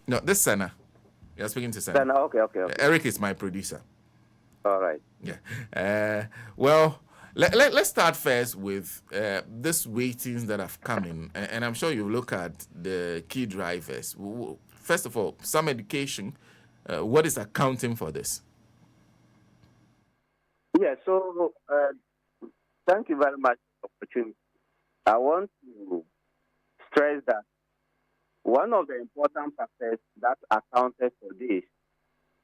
No, this Sana. You're speaking to Sana. Then, okay. Eric is my producer. All right. Yeah. Well, let's start first with these ratings that have come in. And I'm sure you look at the key drivers. First of all, some education. What is accounting for this? Yeah, so thank you very much for the opportunity. I want to stress that one of the important factors that accounted for this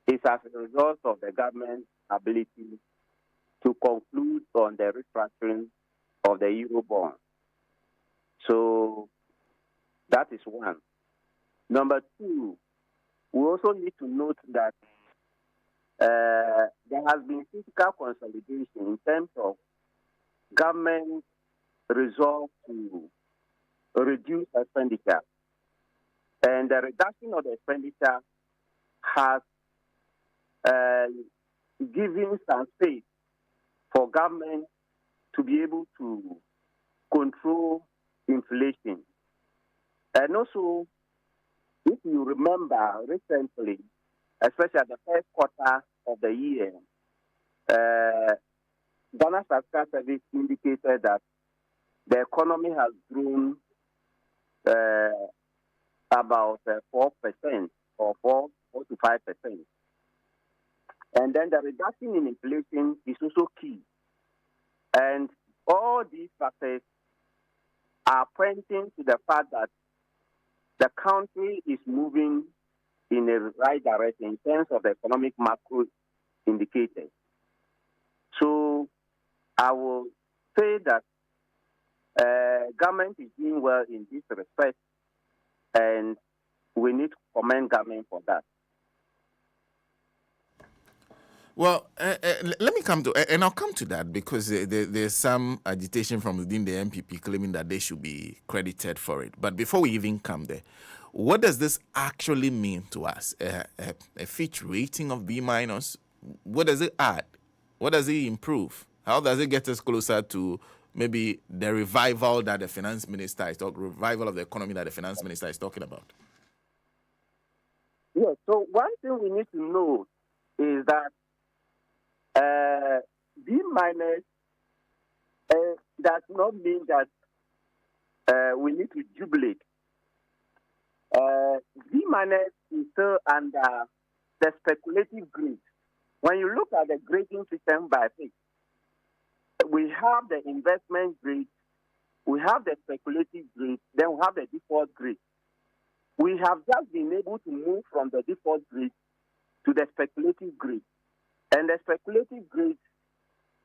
is as a result of the government's ability to conclude on the restructuring of the Eurobond. So that is one. Number two, we also need to note that there has been fiscal consolidation in terms of government resolve to reduce expenditure. And the reduction of the expenditure has given some space for government to be able to control inflation. And also, if you remember recently, especially at the first quarter of the year, Ghana Statistical Service indicated that the economy has grown about 4% or 4 to 5%. And then the reduction in inflation is also key. And all these factors are pointing to the fact that the country is moving in the right direction in terms of the economic macro indicators. So I will say that government is doing well in this respect, and we need to commend government for that. Well, let me come to, and I'll come to that because there's some agitation from within the MPP claiming that they should be credited for it. But before we even come there, what does this actually mean to us? A Fitch rating of B minus? What does it add? What does it improve? How does it get us closer to maybe the revival that the finance minister is talking, revival of the economy that the finance minister is talking about? Yes. So one thing we need to know is that B minus does not mean that we need to jubilate. B minus is still under the speculative grade. When you look at the grading system by Fitch, we have the investment grade, we have the speculative grade, then we have the default grade. We have just been able to move from the default grade to the speculative grade. And the speculative grade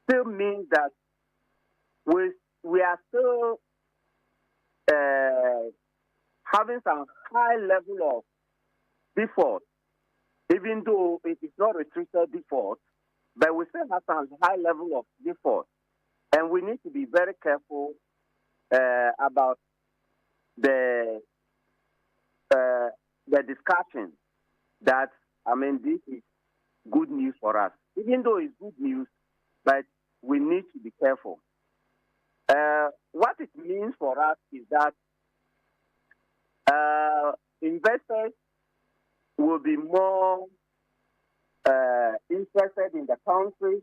still means that we are still having some high level of default, even though it is not restricted default, but we still have some high level of default. And we need to be very careful about the discussion that, this is good news for us. Even though it's good news, but we need to be careful. What it means for us is that investors will be more interested in the country,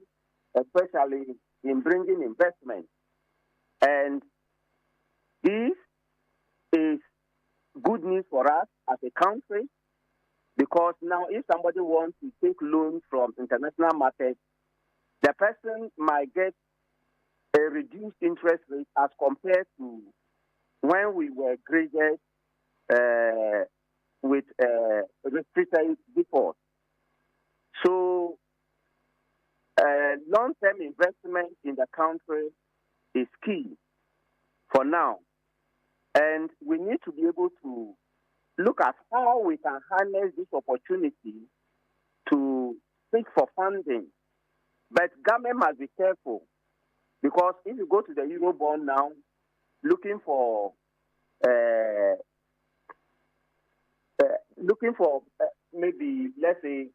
especially in bringing investment. And this is good news for us as a country, because now if somebody wants to take loans from international markets, the person might get a reduced interest rate as compared to when we were graded with restricted default. So long-term investment in the country is key for now. And we need to be able to look at how we can harness this opportunity to seek for funding. But government must be careful, because if you go to the Eurobond now, looking for maybe, let's say,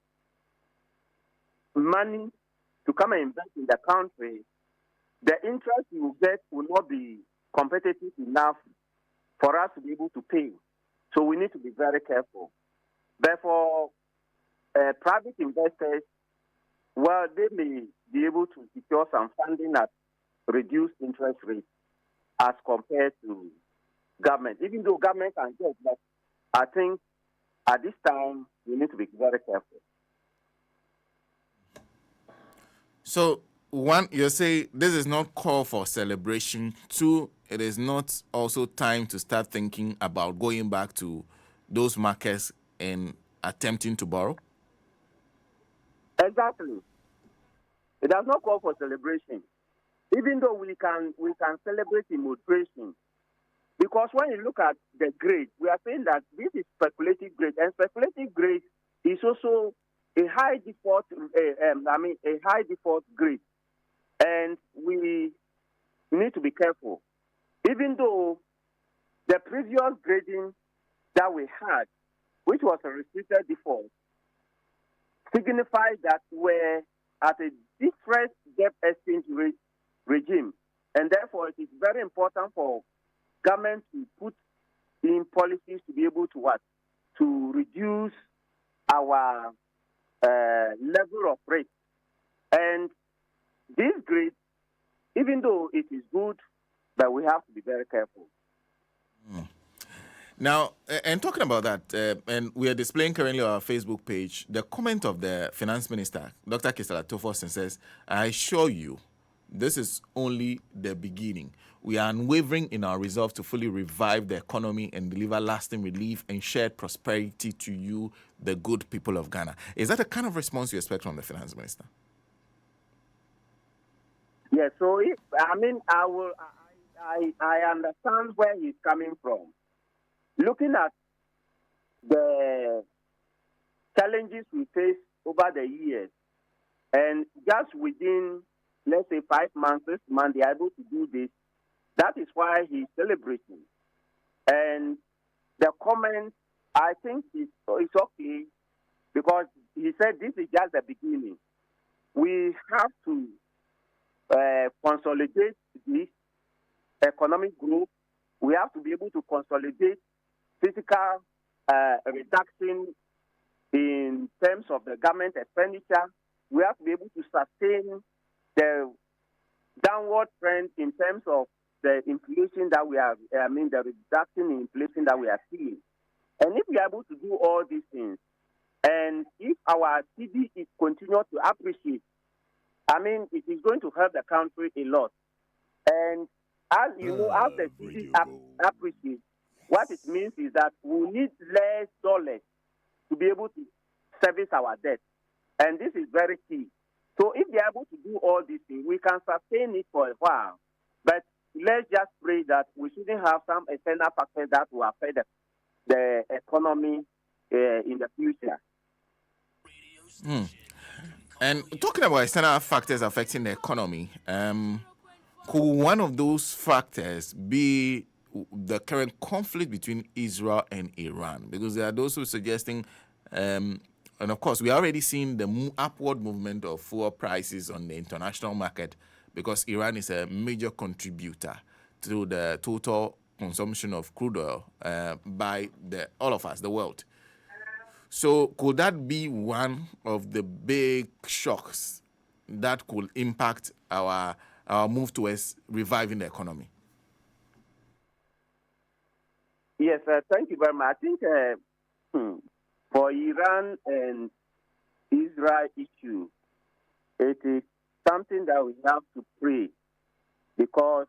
money to come and invest in the country, the interest you get will not be competitive enough for us to be able to pay. So we need to be very careful. But for private investors, well, they may be able to secure some funding at reduced interest rates as compared to government, even though government can get. But I think at this time, we need to be very careful. So, one, you say this is not call for celebration. Two, it is not also time to start thinking about going back to those markets and attempting to borrow. Exactly. It does not call for celebration, even though we can celebrate in moderation. Because when you look at the grade, we are saying that this is speculative grade, and speculative grade is also a high default. A high default grade, and we need to be careful. Even though the previous grading that we had, which was a restricted default, signifies that we're at a different debt exchange rate regime, and therefore it is very important for government to put in policies to be able to what? To reduce our level of rate. And this grade, even though it is good, but we have to be very careful. Now, and talking about that, and we are displaying currently on our Facebook page the comment of the Finance Minister, Dr. Kisala Tofosin, says, I assure you, this is only the beginning. We are unwavering in our resolve to fully revive the economy and deliver lasting relief and shared prosperity to you, the good people of Ghana. Is that the kind of response you expect from the Finance Minister? Yes, so I understand where he's coming from. Looking at the challenges we face over the years, and just within, let's say, 5 months, 6 months, they are able to do this. That is why he's celebrating. And the comment, I think, is okay, because he said this is just the beginning. We have to consolidate this economic growth. We have to be able to consolidate physical reduction in terms of the government expenditure. We have to be able to sustain the downward trend in terms of the inflation that we are, the reduction in inflation that we are seeing. And if we are able to do all these things, and if our CD is continue to appreciate, it is going to help the country a lot. And as you know, as the CD appreciates, what it means is that we need less dollars to be able to service our debt. And this is very key. So if they are able to do all these things, we can sustain it for a while. But let's just pray that we shouldn't have some external factors that will affect the economy in the future. And talking about external factors affecting the economy, could one of those factors be the current conflict between Israel and Iran? Because there are those who are suggesting, and of course, we are already seeing the upward movement of fuel prices on the international market because Iran is a major contributor to the total consumption of crude oil by all of us, the world. So could that be one of the big shocks that could impact our move towards reviving the economy? Yes, thank you very much. I think for Iran and Israel issue, it is something that we have to pray, because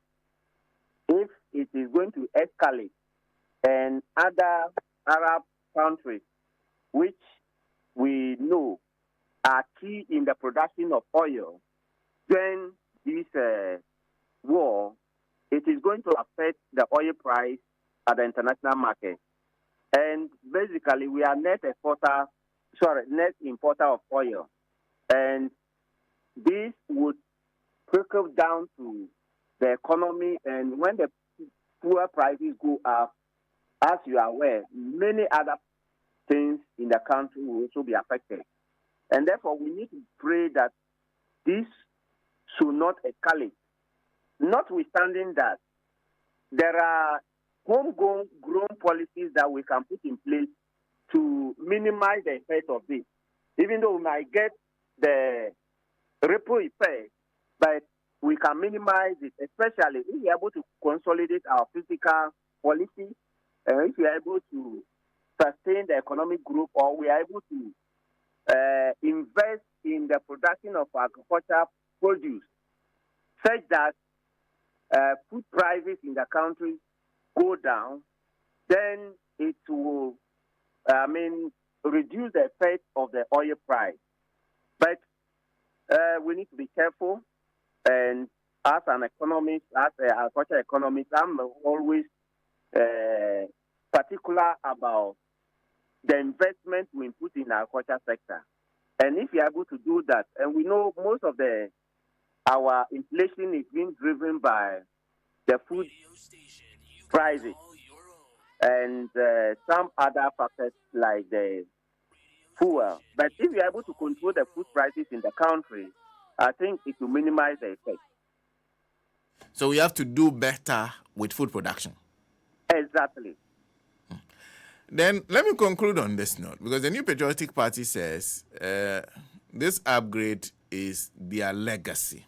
if it is going to escalate and other Arab countries, which we know are key in the production of oil, then this war, it is going to affect the oil price at the international market. And basically, we are net importer of oil. And this would trickle down to the economy. And when the fuel prices go up, as you are aware, many other things in the country will also be affected. And therefore, we need to pray that this should not escalate. Notwithstanding that, there are homegrown policies that we can put in place to minimize the effect of this. Even though we might get the ripple effect, but we can minimize it, especially if we are able to consolidate our fiscal policy, if we are able to sustain the economic growth, or we are able to invest in the production of agricultural produce, such that food prices in the country go down, then it will, reduce the effect of the oil price. But we need to be careful. And as an economist, as an agricultural economist, I'm always particular about the investment we put in our agriculture sector. And if you're able to do that, and we know most of our inflation is being driven by the food prices and some other factors like the fuel. But if you're able to control the food prices in the country, I think it will minimize the effect. So we have to do better with food production. Exactly. Then let me conclude on this note, because the New Patriotic Party says this upgrade is their legacy.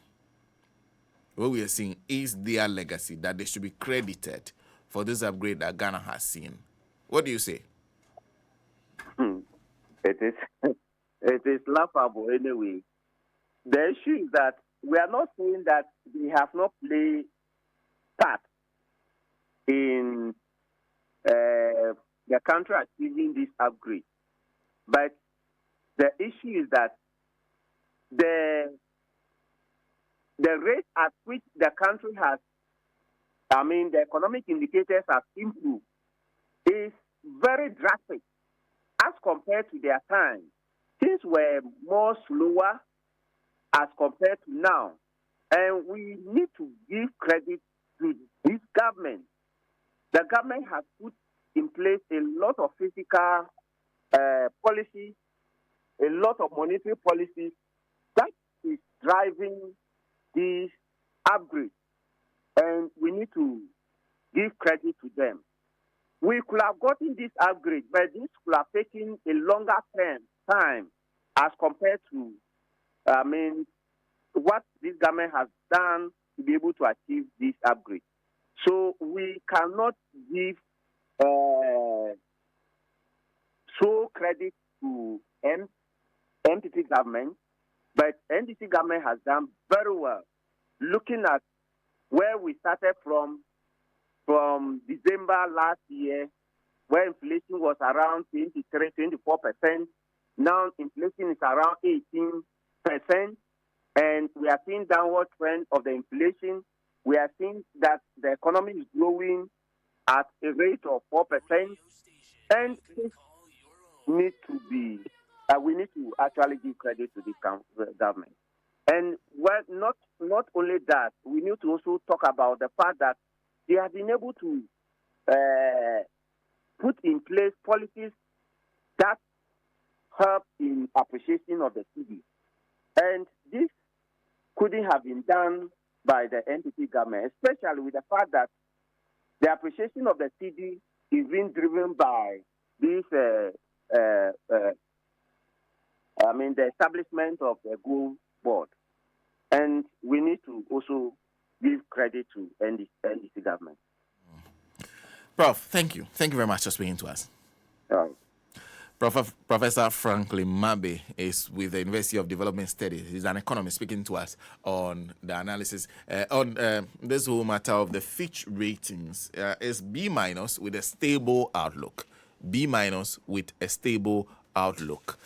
What we are seeing is their legacy, that they should be credited for this upgrade that Ghana has seen. What do you say? It is laughable anyway. The issue is that we are not saying that they have not played part in the country achieving this upgrade. But the issue is that the rate at which the country has, the economic indicators have improved is very drastic as compared to their time. Things were more slower as compared to now. And we need to give credit to this government. The government has put in place a lot of fiscal policies, a lot of monetary policies that is driving these upgrades. And we need to give credit to them. We could have gotten this upgrade, but this could have taken a longer time as compared to, what this government has done to be able to achieve this upgrade. So we cannot give show credit to NDC government, but NDC government has done very well. Looking at where we started from December last year, where inflation was around 24%. Now inflation is around 18%, and we are seeing downward trend of the inflation. We are seeing that the economy is growing at a rate of 4%, and this needs to be. We need to actually give credit to this government. And not only that, we need to also talk about the fact that they have been able to put in place policies that help in appreciation of the cedi. And this couldn't have been done by the NDC government, especially with the fact that the appreciation of the cedi is being driven by this, the establishment of the gold board. And we need to also give credit to NDC government. Prof, thank you. Thank you very much for speaking to us. Professor Franklin Mabe is with the University of Development Studies. He's an economist speaking to us on the analysis on this whole matter of the Fitch ratings. Is B- with a stable outlook. B- with a stable outlook.